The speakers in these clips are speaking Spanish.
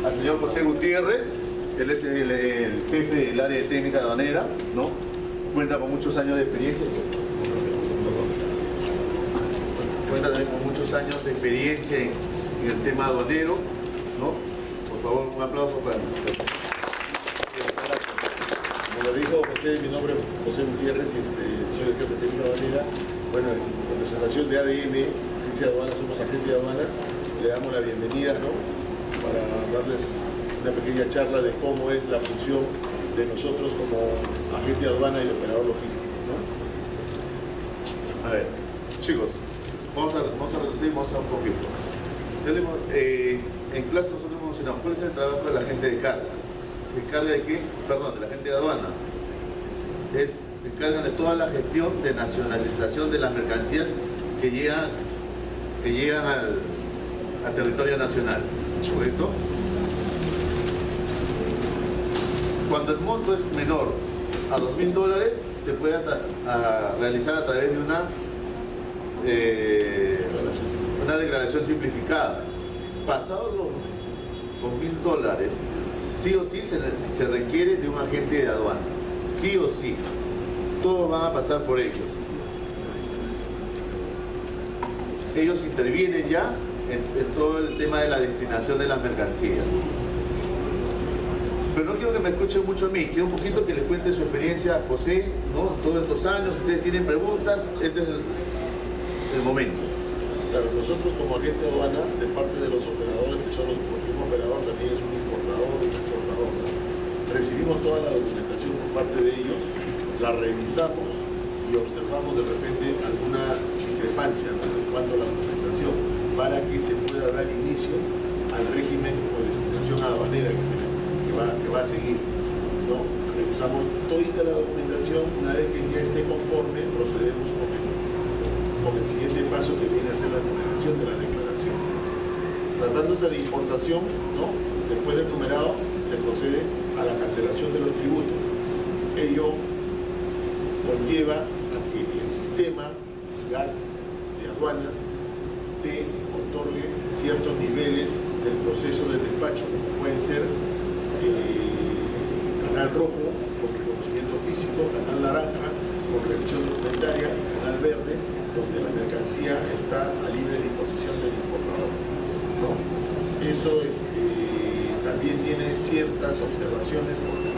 Al señor José Gutiérrez, él es el jefe del área de técnica aduanera, ¿no? Cuenta con muchos años de experiencia. Cuenta también con muchos años de experiencia en el tema aduanero, ¿no? Por favor, un aplauso para él. Como lo dijo José, mi nombre es José Gutiérrez y soy el jefe de técnica aduanera. Bueno, en representación de ADM, Agencia de Aduanas, somos agentes de aduanas, le damos la bienvenida, ¿no? Para darles una pequeña charla de cómo es la función de nosotros como agente de aduana y operador logístico, ¿no? A ver, chicos, vamos a reducir, vamos a un poquito. En clase nosotros hemos mencionado cuál es el trabajo del agente de carga. Se encarga de qué? Perdón, del agente de aduana. Se encarga de toda la gestión de nacionalización de las mercancías que llegan al territorio nacional. ¿Correcto? Cuando el monto es menor a $2.000, se puede realizar a través de una declaración simplificada. Pasados los $2.000, sí o sí se requiere de un agente de aduana. Sí o sí. Todos van a pasar por ellos. Ellos intervienen ya en todo el tema de la destinación de las mercancías. Pero no quiero que me escuchen mucho a mí, quiero un poquito que les cuente su experiencia a José, ¿no? Todos estos años. Si ustedes tienen preguntas, este es el momento. Claro, nosotros como agente de aduana, de parte de los operadores, que son porque un operador también es un importador o un exportador, ¿no? Recibimos toda la documentación por parte de ellos, la revisamos y observamos de repente alguna discrepancia, ¿no? En cuanto a la documentación, para que se pueda dar inicio al régimen o destinación aduanera que va a seguir, ¿no? Revisamos toda la documentación. Una vez que ya esté conforme, procedemos con el siguiente paso, que viene a ser la numeración de la declaración. Tratándose de importación, ¿no? Después del numerado se procede a la cancelación de los tributos. Ello conlleva a que el sistema SIGAL de aduanas te otorgue ciertos niveles del proceso del despacho, como pueden ser canal rojo con reconocimiento físico, canal naranja con revisión documentaria y canal verde donde la mercancía está a libre disposición del importador, ¿no? Eso también tiene ciertas observaciones, porque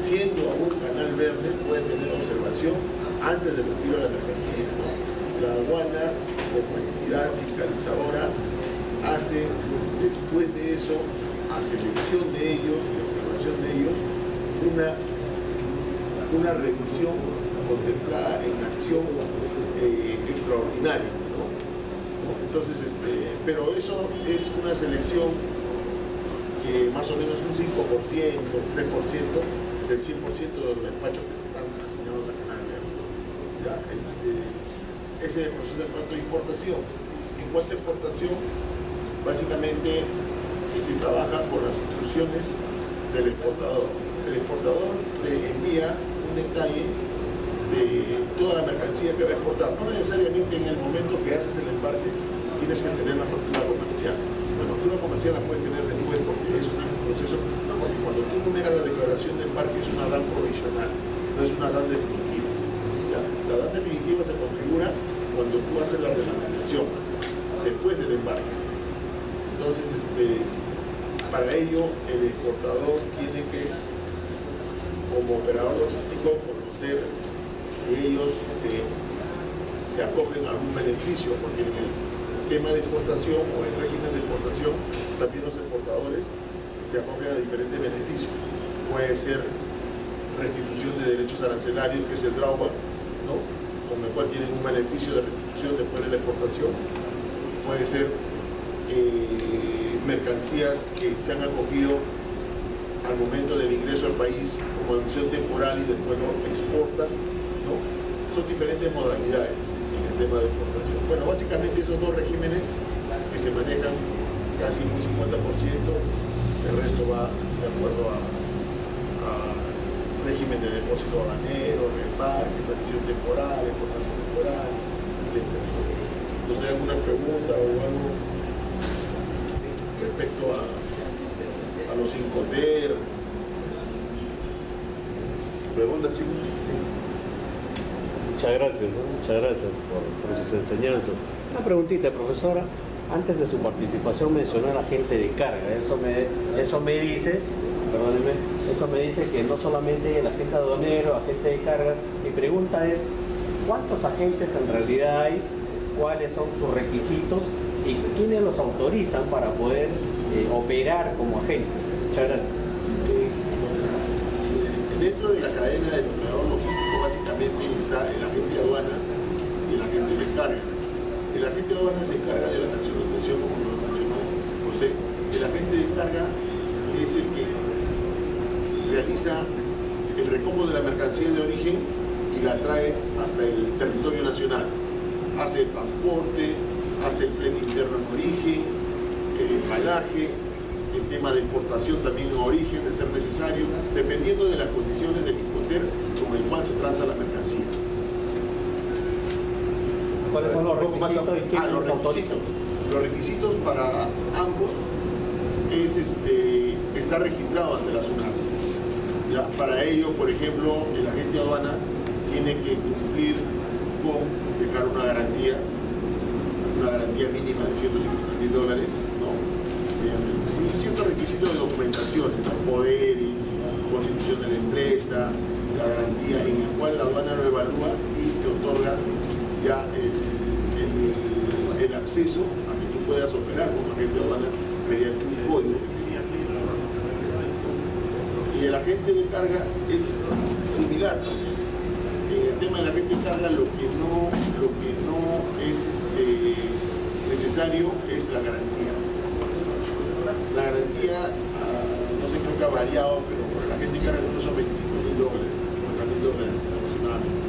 siendo aún canal verde puede tener observación antes del retiro de la mercancía, ¿no? La aduana como entidad fiscalizadora hace después de eso, a selección de ellos, de observación de ellos, una revisión contemplada en acción extraordinaria, ¿no? Entonces, pero eso es una selección que más o menos un 5%, 3% del 100% de los despachos que están asignados a Canal Verde. ¿Ya? Ese es el proceso en cuanto a importación. En cuanto a exportación, básicamente se trabaja por las instrucciones del exportador. El exportador te envía un detalle de toda la mercancía que va a exportar. No necesariamente en el momento que haces el embarque tienes que tener la factura comercial. La factura comercial la puedes tener después porque es un proceso. Cuando tú numeras la declaración de embarque es una DAN provisional, no es una DAN definitiva. ¿Ya? La DAN definitiva se configura cuando tú haces la reglamentación, después del embarque. Entonces, para ello, el exportador tiene que, como operador logístico, conocer si ellos se acogen a algún beneficio, porque en el tema de exportación o el régimen de exportación, también los exportadores se acogen a diferentes beneficios. Puede ser restitución de derechos arancelarios, que es el drawback, ¿no? Con el cual tienen un beneficio de restitución después de la exportación. Puede ser mercancías que se han acogido al momento del ingreso al país como emisión temporal y después lo exportan, ¿no? Son diferentes modalidades. En el el tema de importación. Bueno, básicamente esos dos regímenes que se manejan casi un 50%, el resto va de acuerdo a régimen de depósito aduanero, reembarque, sanción temporal, exportación temporal, etc. Entonces, ¿hay alguna pregunta o algo respecto a los Incoterm? ¿Pregunta, chicos? Sí. Muchas gracias por sus enseñanzas. Una preguntita, profesora. Antes de su participación mencionó a la gente de carga. Eso me dice, perdónenme, eso me dice que no solamente el agente aduanero, agente de carga. Mi pregunta es, ¿cuántos agentes en realidad hay? ¿Cuáles son sus requisitos? ¿Y quiénes los autorizan para poder operar como agentes? Muchas gracias. Dentro de la cadena del operador logístico básicamente está el agente de aduana y el agente de carga. El agente de aduana se encarga de la nacionalización, como lo mencionó José. El agente de carga es el que realiza el recojo de la mercancía de origen y la trae hasta el territorio nacional. Hace el transporte, hace el flete interno en origen, el embalaje, el tema de exportación también en origen, de ser necesario, dependiendo de las condiciones del Incoterm con el cual se transa la mercancía. ¿Cuáles son los requisitos y quién los autoriza? Los requisitos para ambos es estar registrado ante la SUNAT. ¿Ya? Para ello, por ejemplo, el agente de aduana tiene que cumplir con dejar una garantía mínima de $150.000, ¿no? Y ciertos requisitos de documentación, ¿no? Poderes, constitución de la empresa, la garantía en el cual la aduana lo evalúa y te otorga ya el acceso a que tú puedas operar como agente de aduana mediante un código. Y el agente de carga es similar también. En el tema del agente de carga lo que no es necesario es la garantía. La garantía, no sé, creo que ha variado, pero por el agente de carga no son $25.000, $50.000 aproximadamente.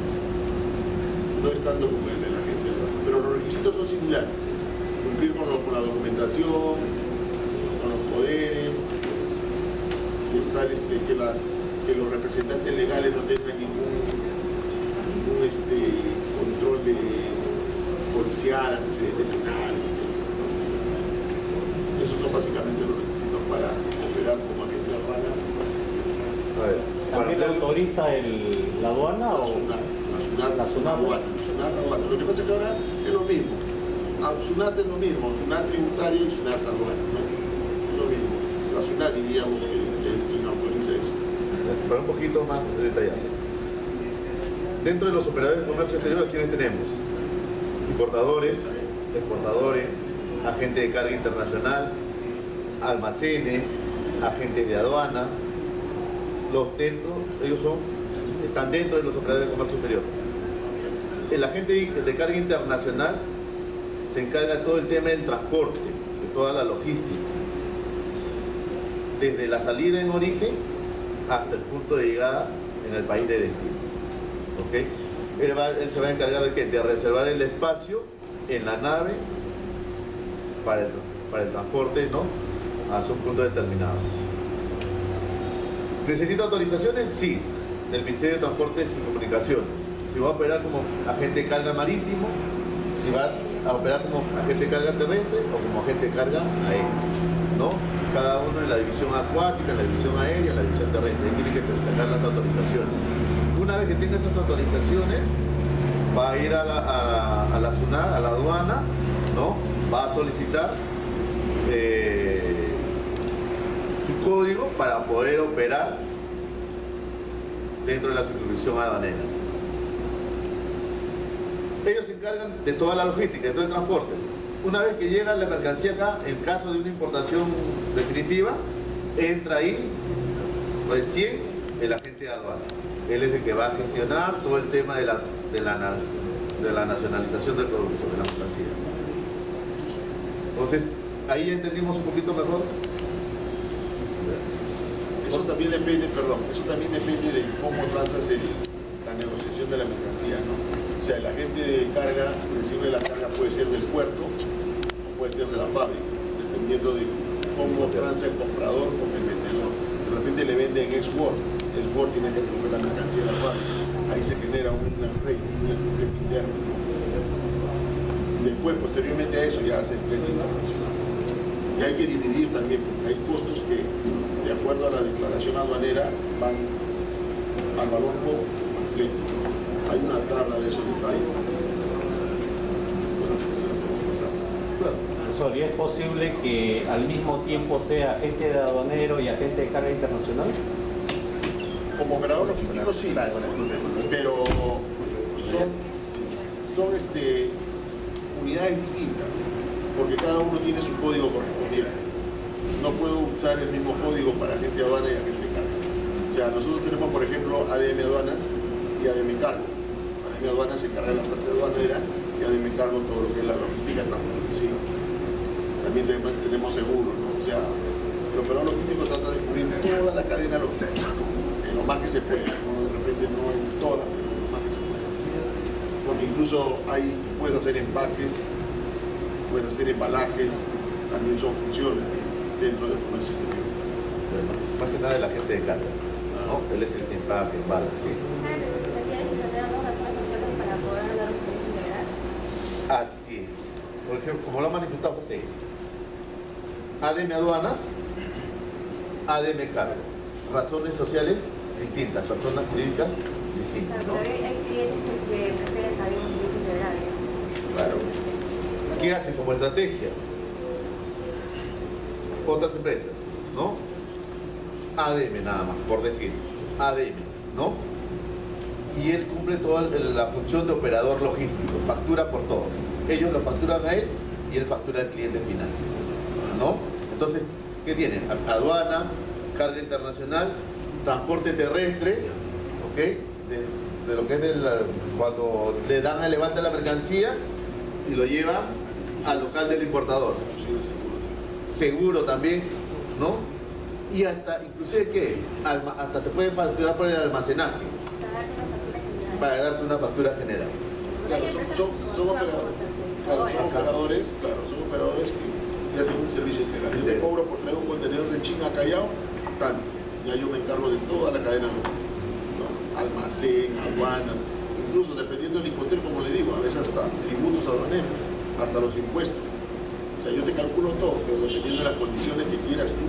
No es tanto como el del agente de aduana, pero los requisitos son similares. Cumplir con la documentación, con los poderes, y estar, que los representantes legales no tengan ningún control de policial, antecedente penal, etc. Esos son básicamente los requisitos para operar como agente de aduana. ¿También le autoriza la aduana o La SUNAT aduana. Lo que pasa es que ahora es lo mismo. SUNAT es lo mismo, SUNAT tributaria y SUNAT aduana, ¿no? Es lo mismo. La SUNAT diríamos que es quien autoriza eso. Para un poquito más detallado. Dentro de los operadores de comercio exterior, ¿quiénes tenemos? Importadores, exportadores, agentes de carga internacional, almacenes, agentes de aduana. Ellos están dentro de los operadores de comercio exterior. El agente de carga internacional se encarga de todo el tema del transporte, de toda la logística, desde la salida en origen hasta el punto de llegada en el país de destino. ¿Okay? Él se va a encargar de reservar el espacio en la nave para el transporte, ¿no?, hacia un punto determinado. ¿Necesita autorizaciones? Sí, del Ministerio de Transportes y Comunicaciones. Si va a operar como agente de carga marítimo, si va a operar como agente de carga terrestre o como agente de carga aérea, ¿no? Cada uno en la división acuática, en la división aérea, en la división terrestre. Tiene que sacar las autorizaciones. Una vez que tenga esas autorizaciones, va a ir a la SUNAT, a la aduana, ¿no? Va a solicitar su código para poder operar dentro de la circunscripción aduanera. Ellos se encargan de toda la logística, de todo el transporte. Una vez que llega la mercancía acá, en caso de una importación definitiva, entra ahí recién el agente de aduana. Él es el que va a gestionar todo el tema de la nacionalización del producto, de la mercancía. Entonces, ahí ya entendimos un poquito mejor. Eso también depende de cómo trazas la negociación de la mercancía, ¿no? sea, el agente de carga recibe la carga, puede ser del puerto o puede ser de la fábrica, dependiendo de cómo transa el comprador con el vendedor. De repente le venden X-World, X-World tiene que recoger la mercancía de la fábrica, ahí se genera un flete interno. Y después, posteriormente a eso, ya hace el flete internacional. Y hay que dividir también, porque hay costos que, de acuerdo a la declaración aduanera, van al valor FOB, al flete. Hay una tabla de esos detalles. Bueno, pues se la podemos pasar. Claro. Profesor, ¿y es posible que al mismo tiempo sea agente de aduanero y agente de carga internacional? Como operador logístico sí, pero son unidades distintas, porque cada uno tiene su código correspondiente. No puedo usar el mismo código para agente de aduana y agente de carga. O sea, nosotros tenemos, por ejemplo, ADM Aduanas y ADM Cargo. ADM Aduanas se encarga de la parte aduanera y ADM Cargo todo lo que es la logística transportativa. También tenemos seguro, ¿no? O sea, el operador logístico trata de cubrir toda la cadena logística, en lo más que se puede, ¿no? De repente no en toda, pero en lo más que se puede. Porque incluso ahí puedes hacer empaques, puedes hacer embalajes, también son funciones dentro del comercio exterior. Más que nada el agente de carga, ¿no? Él es el que empaque, embala, sí. Así es. Por ejemplo, como lo ha manifestado José, ADM Aduanas, ADM Cargo. Razones sociales distintas, personas jurídicas distintas, ¿no? Pero hay clientes que prefieren también servicios integrales. Claro. ¿Qué hacen como estrategia? Otras empresas, ¿no? ADM nada más, por decir, ADM, ¿no? Y él cumple toda la función de operador logístico, factura por todos. Ellos lo facturan a él y él factura al cliente final, ¿no? Entonces, ¿qué tienen? Aduana, carga internacional, transporte terrestre, ¿ok? De lo que es cuando le dan a levantar la mercancía y lo lleva al local del importador. Seguro también, ¿no? Y hasta, inclusive, ¿qué? Hasta te pueden facturar por el almacenaje, para darte una factura general. Claro, son operadores. Claro, son operadores que te hacen un servicio integral. Yo te cobro por traer un contenedor de China a Callao, tanto. Ya yo me encargo de toda la cadena logística, ¿no? Almacén, aduanas, incluso dependiendo del incoter, como le digo, a veces hasta tributos aduaneros, hasta los impuestos. O sea, yo te calculo todo, pero dependiendo de las condiciones que quieras tú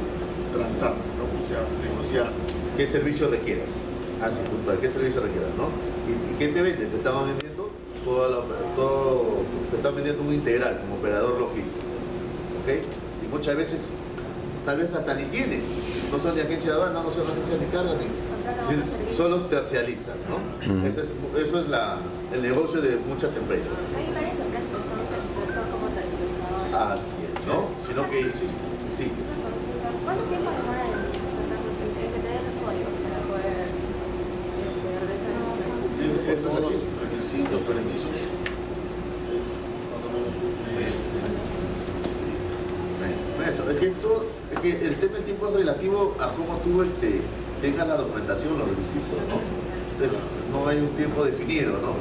transar, ¿no? O sea, negociar. ¿Qué servicio requieras? Así, puntual, ¿qué servicio requieras, no? ¿Y quién te vende? Te estaban vendiendo te están vendiendo un integral como operador logístico, ¿ok? Y muchas veces, tal vez hasta ni tienen, no son ni agencia de aduana, no son agencias de carga, solo tercializan, ¿no? Eso es el negocio de muchas empresas. Hay varias empresas que son como tercerizadoras. Así es, ¿no? Sino que, sí. ¿Cuánto tiempo demora en tener los códigos para poder realizar Todos los requisitos, permisos, es más o menos un mes. Eso, es que el tema del tiempo es relativo a cómo tú tengas la documentación, los requisitos, ¿no? Entonces, no hay un tiempo definido, ¿no?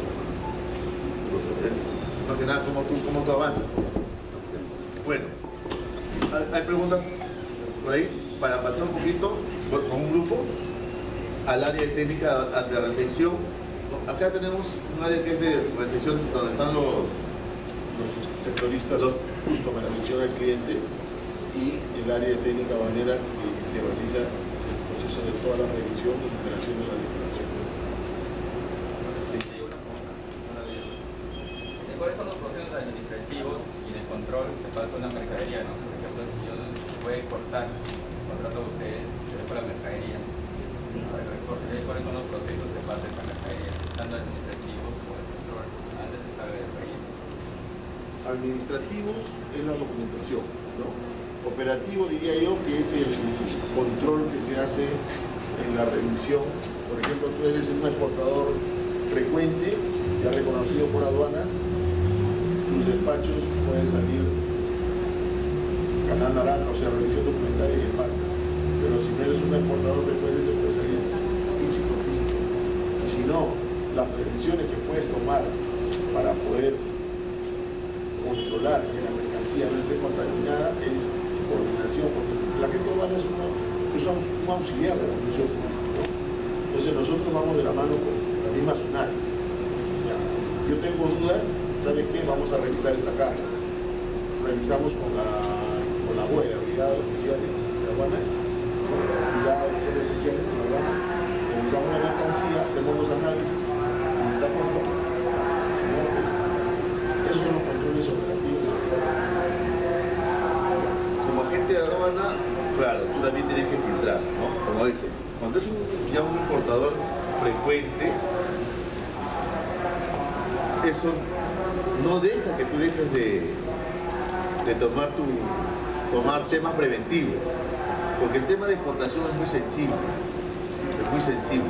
Entonces, es más que nada cómo tú avanzas. Bueno, ¿hay preguntas por ahí? Para pasar un poquito con un grupo al área de técnica de recepción. Acá tenemos un área que es de recepción donde están los sectoristas, justo para atención al cliente, y el área de técnica aduanera que realiza el proceso de toda la revisión y superación de la declaración. Sí, una pregunta. ¿Cuáles son los procesos administrativos y de control que pasa una mercadería, ¿no? Por ejemplo, si yo voy a exportar, contrato a ustedes, yo dejo la mercadería. ¿Cuáles son los procesos que pasa esa mercadería? Tanto administrativos como de control, antes de saber el país. Administrativos es la documentación, ¿no? Operativo diría yo que es el control que se hace en la revisión. Por ejemplo, tú eres un exportador frecuente, ya reconocido por aduanas, tus despachos pueden salir canal naranja, o sea, revisión documentaria y embarque. Pero si no eres un exportador frecuente, te puede salir físico. Y si no, las prevenciones que puedes tomar para poder controlar que la mercancía no esté contaminada es coordinación, porque la gente urbana es un auxiliar de la función pública, ¿no? Entonces nosotros vamos de la mano con la misma SUNAT. O sea, yo tengo dudas, ¿sabe qué? Vamos a revisar esta carga. Revisamos con la BOE, la Brigada de Oficiales de Aduanas, Brigada de Oficiales Especiales de Aduana, revisamos la mercancía, hacemos los análisis y está conforme. Si no, pues, esos son los controles operativos. Como agente de aduana, claro, tú también tienes que filtrar, ¿no? Como dicen, cuando es un importador frecuente, eso no deja que tú dejes de tomar temas preventivos, porque el tema de importación es muy sensible,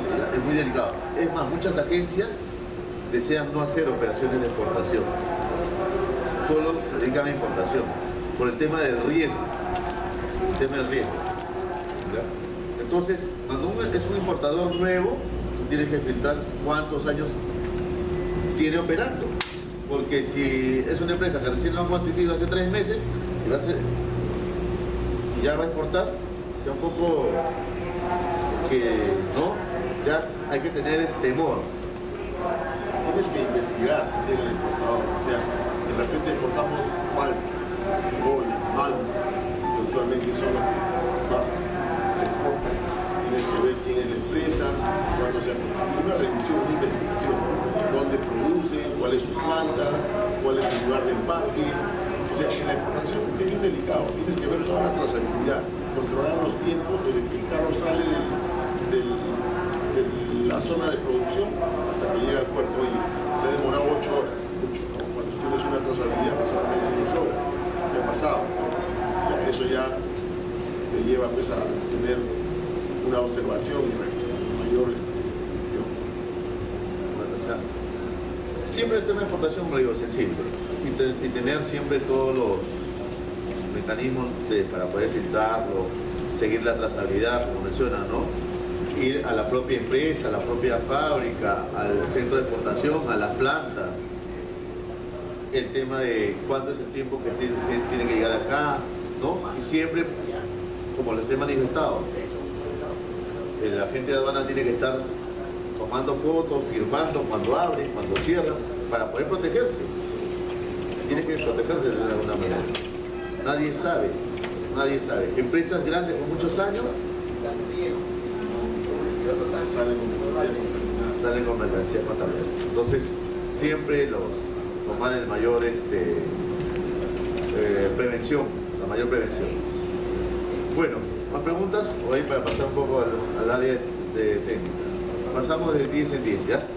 ¿verdad? Es muy delicado. Es más, muchas agencias desean no hacer operaciones de exportación, solo se dedican a importación, por el tema del riesgo, ¿verdad? Entonces, cuando es un importador nuevo, tú tienes que filtrar cuántos años tiene operando, porque si es una empresa que recién lo han constituido hace 3 meses y ya va a exportar, sea un poco que no, ya hay que tener temor. Tienes que investigar en el importador, o sea, de repente exportamos paltas, cebolla, mango, que usualmente son los que más se exportan. Tienes que ver quién es la empresa, cuándo se ha construido, una revisión, una investigación, dónde produce, cuál es su planta, cuál es su lugar de empaque. O sea, en la importación es bien delicado, tienes que ver toda la trazabilidad, controlar los tiempos desde que el carro sale de la zona de producción hasta que llega al puerto. Oye, se ha demorado 8 horas, mucho, ¿no? Cuando tienes una trazabilidad aproximadamente 2 horas, ¿qué ha pasado? O sea, eso ya te lleva pues, a tener una observación y mayor revisión. Bueno, o sea, siempre el tema de exportación, como digo, sensible, y tener siempre todos los mecanismos para poder filtrarlo, seguir la trazabilidad, como menciona, ¿no? Ir a la propia empresa, a la propia fábrica, al centro de exportación, a las plantas, el tema de cuánto es el tiempo que tiene que llegar acá, ¿no? Y siempre, como les he manifestado, el agente de aduana tiene que estar tomando fotos, firmando cuando abre, cuando cierra, para poder protegerse. Tiene que protegerse de alguna manera. Nadie sabe. Empresas grandes con muchos años salen con mercancía contaminada. Entonces, siempre tomar el mayor prevención, la mayor prevención. Bueno, ¿más preguntas? O ahí para pasar un poco al área de técnica. Pasamos de 10 en 10, ¿ya?